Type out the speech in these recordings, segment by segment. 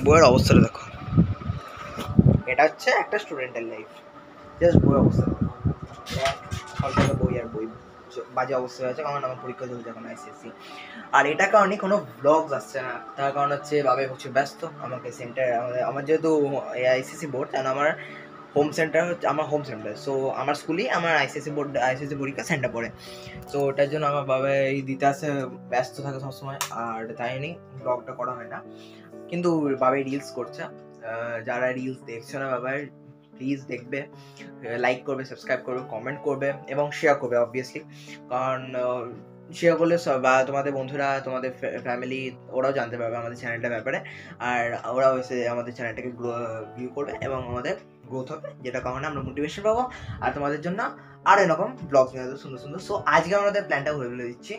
বইয়ের অবস্থাটা দেখো। এটা হচ্ছে একটা স্টুডেন্টের লাইফ, জাস্ট বইয়ের অবস্থা দেখো। সব বই আর বই বাজে অবস্থা হয়েছে, কারণ আমার পরীক্ষা চলছে এখন আইসিএসসি। আর এটা কারণে কোনো ব্লগস আসছে না, তার কারণ হচ্ছে বাবা হচ্ছে ব্যস্ত। আমাকে সেন্টার আমার যেহেতু আইসিএসসি বোর্ড, কারণ আমার হোম সেন্টার হচ্ছে আমার হোম সেন্টার, সো আমার স্কুলেই আমার আইসিএসসি পরীক্ষা সেন্টার পড়ে। তো ওটার জন্য আমার বাবা এই দিতে আসে, ব্যস্ত থাকে সবসময়, আর তাই নিয়ে ব্লগটা করা হয় না। কিন্তু বাবাই রিলস করছে। যারা রিলস দেখছো না বাবার, প্লিজ দেখবে, লাইক করবে, সাবস্ক্রাইব করবে, কমেন্ট করবে এবং শেয়ার করবে অবভিয়াসলি। কারণ শেয়ার করলে বা তোমাদের বন্ধুরা, তোমাদের ফ্যামিলি, ওরাও জানতে পারবে আমাদের চ্যানেলটার ব্যাপারে, আর ওরাও এসে আমাদের চ্যানেলটাকে ভিউ করবে এবং আমাদের গ্রোথ হবে, যেটা কারণে আমরা মোটিভেশন পাবো আর তোমাদের জন্য আর এরকম ব্লগ নিয়ে আসবে সুন্দর সুন্দর। সো আজকে আমাদের প্ল্যানটা বলে দিচ্ছি।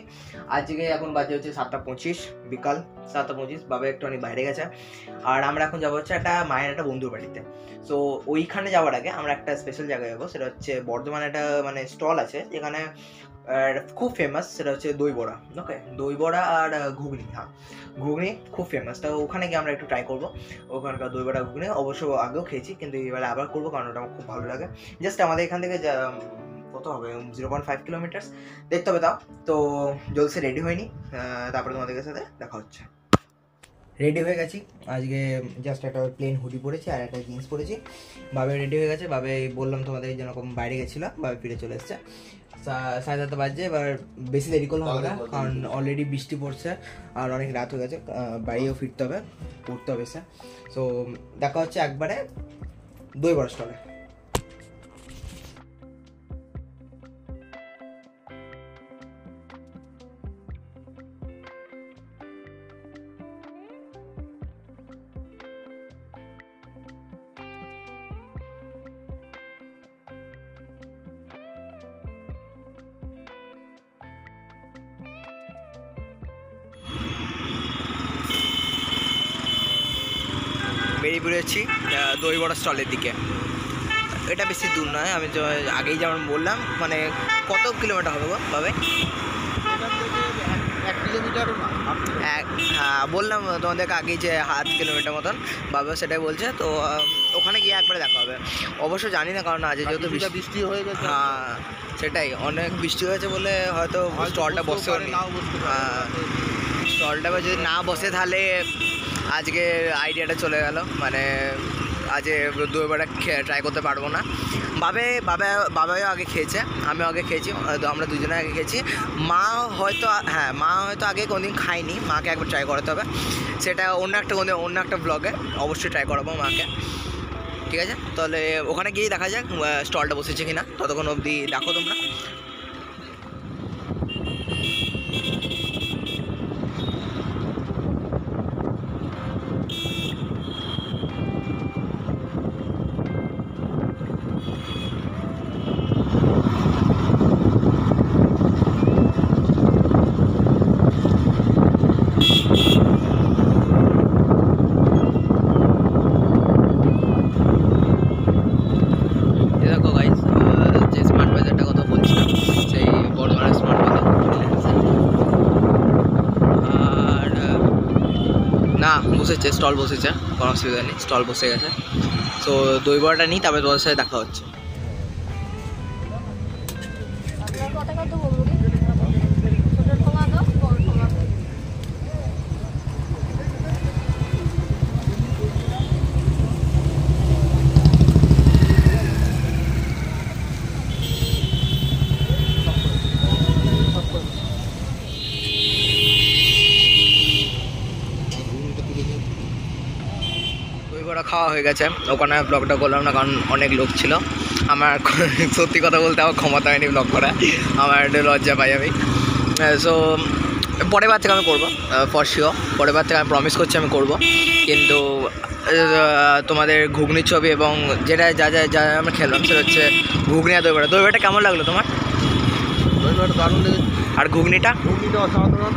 আজকে এখন বাজে হচ্ছে 7:25 বিকাল 7:25। বাবা একটু অনেক বাইরে গেছে, আর আমরা এখন যাবো হচ্ছে একটা মায়ের একটা বন্ধুর বাড়িতে। সো ওইখানে যাওয়ার আগে আমরা একটা স্পেশাল জায়গায় যাবো, সেটা হচ্ছে বর্ধমানে একটা মানে স্টল আছে যেখানে খুব ফেমাস, সেটা হচ্ছে দই বড়া। ওকে, দই বড়া আর ঘুগনি। হ্যাঁ, ঘুগনি খুব ফেমাস। তো ওখানে গিয়ে আমরা একটু ট্রাই করবো ওখানকার দই বড়া ঘুগনি। অবশ্য আগেও খেয়েছি, কিন্তু এবারে আবার করবো, কারণ ওটা আমার খুব ভালো লাগে। জাস্ট আমাদের এখান থেকে কত হবে, 0.5 কিলোমিটার দেখতে হবে তাও। তো জলসে রেডি হয়নি, তারপরে তোমাদের সাথে দেখা হচ্ছে। রেডি হয়ে গেছি আজকে, জাস্ট একটা প্লেন হুডি পরেছি আর একটা জিন্স পরেছি। বাবে রেডি হয়ে গেছে। বাবে বললাম তোমাদের যেরকম বাইরে গেছিলো, বাবে ফিরে চলে এসছে। 7:30 বাজে। এবার বেশি দেরি করলে হবে না, কারণ অলরেডি বৃষ্টি পড়ছে আর অনেক রাত হয়ে গেছে, বাড়িও ফিরতে হবে, পড়তে হবে এসে। সো দেখা হচ্ছে একবারে দই বড়া স্টলে। বেরিয়ে পড়েছি দই বড়া স্টলের দিকে। এটা বেশি দূর নয়, আমি তো আগেই যেমন বললাম, মানে কত কিলোমিটার হবে গো বাবে? 1 কিলোমিটারও না। হ্যাঁ, বললাম তোমাদেরকে আগেই যে 1/2 কিলোমিটার মতন, বাবা সেটাই বলছে। তো ওখানে গিয়ে একবারে দেখা হবে। অবশ্য জানি না, কারণ আজ যেহেতু বৃষ্টি হয়ে গেছে। হ্যাঁ সেটাই, অনেক বৃষ্টি হয়েছে বলে হয়তো স্টলটা বসেও নি। হ্যাঁ, স্টলটা যদি না বসে তাহলে আজকে আইডিয়াটা চলে গেল, মানে আজ দই বড়া ট্রাই করতে পারবো না। বাবাও আগে খেয়েছে, আমিও আগে খেয়েছি, আমরা দুজনে আগে খেয়েছি। মা হয়তো আগে কোনোদিন খাইনি, মাকে একবার ট্রাই করাতে হবে। সেটা অন্য একটা ব্লগে অবশ্যই ট্রাই করাবো মাকে। ঠিক আছে, তাহলে ওখানে গিয়েই দেখা যাক স্টলটা বসেছে কিনা, ততক্ষণ অবধি দেখো তোমরা। বসেছে, স্টল বসেছে, কোনো অসুবিধা নেই, স্টল বসে গেছে। তো দই বড়াটা নিই, তারপরে তোমাদের সাথে দেখা হচ্ছে। খাওয়া হয়ে গেছে, ওখানে ব্লগটা করলাম না, কারণ অনেক লোক ছিল। আমার সত্যি কথা বলতে আমার ক্ষমতা হয়নি ব্লগ করা, আমার একটু লজ্জা পাই আমি। সো পরের বার থেকে আমি করবো, ফর শিওর পরের বার থেকে আমি প্রমিস করছি আমি করবো। কিন্তু তোমাদের ঘুগনির ছবি এবং যেটা যা আমরা খেলাম সেটা হচ্ছে ঘুগনি আর দই বড়া। দই বড়াটা কেমন লাগলো তোমার? দই বড়াটা দারুণ লেগেছে। আর ঘুগনিটা? ঘুগনিটা অসাধারণ,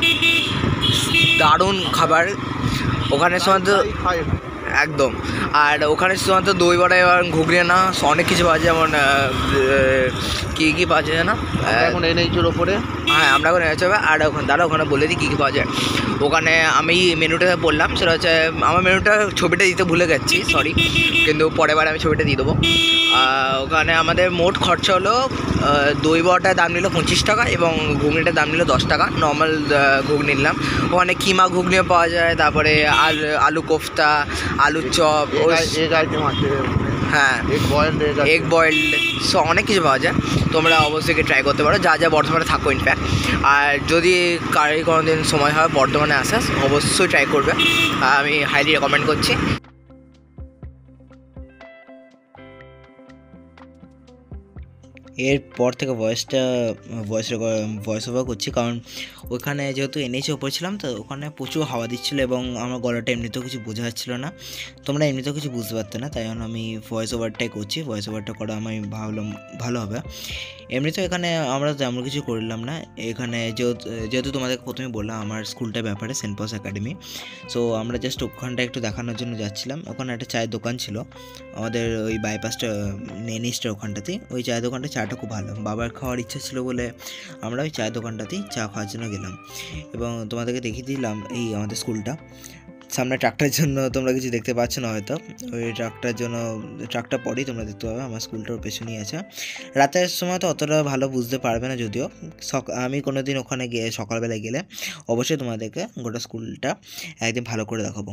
দারুণ খাবার। ওখানে সময় তো একদম। আর ওখানে শুধুমাত্র দই বড়া এবং ঘুগনি না, অনেক কিছু পাওয়া যায়, যেমন কী কী পাওয়া যায় না এখন এনএইচের ওপরে। হ্যাঁ, আমরা এখন এনেছি। আর ওখানে দাঁড়া, ওখানে বলে দিই কী কী পাওয়া যায়। ওখানে আমি মেনুটা বললাম, সেটা হচ্ছে আমার মেনুটা ছবিটা দিতে ভুলে গেছি, সরি, কিন্তু পরের বার আমি ছবিটা দিয়ে দেবো। ওখানে আমাদের মোট খরচা হলো দই বড়াটার দাম নিল 25 টাকা এবং ঘুগনিটার দাম নিল 10 টাকা। নর্মাল ঘুগনি নিলাম। ওখানে কিমা ঘুগনিও পাওয়া যায়, তারপরে আলু কোফতা, আলুর চপ, এগ আইটেম আছে, হ্যাঁ, এগ বয়েলড, সো অনেক কিছু পাওয়া যায়। তোমরা অবশ্যই ট্রাই করতে পারো, যা যা বর্ধমানে থাকো ইনফ্যাক্ট। আর যদি কারোর কোনো দিন সময় হয় বর্ধমানে আসাস, অবশ্যই ট্রাই করবে, আমি হাইলি রেকমেন্ড করছি। এরপর থেকে ভয়েস ওভার করছি, কারণ ওখানে যেহেতু এনএইচে ওপরে ছিলাম, তো ওখানে প্রচুর হাওয়া দিচ্ছিলো এবং আমার গলাটা এমনিতেও কিছু বোঝা যাচ্ছিলো না, তোমরা এমনিতেও কিছু বুঝতে পারতে না, তাই জন্য আমি ভয়েস ওভারটাই করছি। ভয়েস ওভারটা করা আমি ভাবলাম ভালো হবে। এমনিতেও এখানে আমরা তেমন কিছু করলাম না। এখানে যেহেতু তোমাদের প্রথমে বললাম আমার স্কুলটার ব্যাপারে, সেন্ট পলস একাডেমি, সো আমরা জাস্ট ওখানটা একটু দেখানোর জন্য যাচ্ছিলাম। ওখানে একটা চায়ের দোকান ছিল আমাদের ওই বাইপাসটা নেনিস্টার ওখানটাতেই। ওই চায়ের দোকানটা চাটা খুব ভালো, বাবার খাওয়ার ইচ্ছা ছিল বলে আমরা ওই চায়ের দোকানটাতেই চা খাওয়ার জন্য গেলাম। এবং তোমাদেরকে দেখিয়ে দিলাম এই আমাদের স্কুলটা। সামনে ট্রাকটার জন্য তোমরা কিছু দেখতে পাচ্ছ না হয়তো, ওই ট্রাকটা পরেই তোমরা দেখতে পাবে, আমার স্কুলটার পেছনেই আছে। রাতের সময় তো অতটা ভালো বুঝতে পারবে না, যদিও আমি কোনো দিন ওখানে গিয়ে সকালবেলায় গেলে অবশ্যই তোমাদেরকে গোটা স্কুলটা একদিন ভালো করে দেখাবো।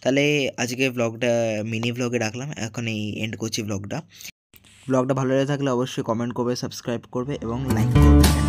তাহলে আজকে ব্লগটা মিনি ব্লগে রাখলাম, এখন এই এন্ড করছি ব্লগটা ভালো লেগে থাকলে অবশ্যই কমেন্ট করবে, সাবস্ক্রাইব করবে এবং লাইক করবে।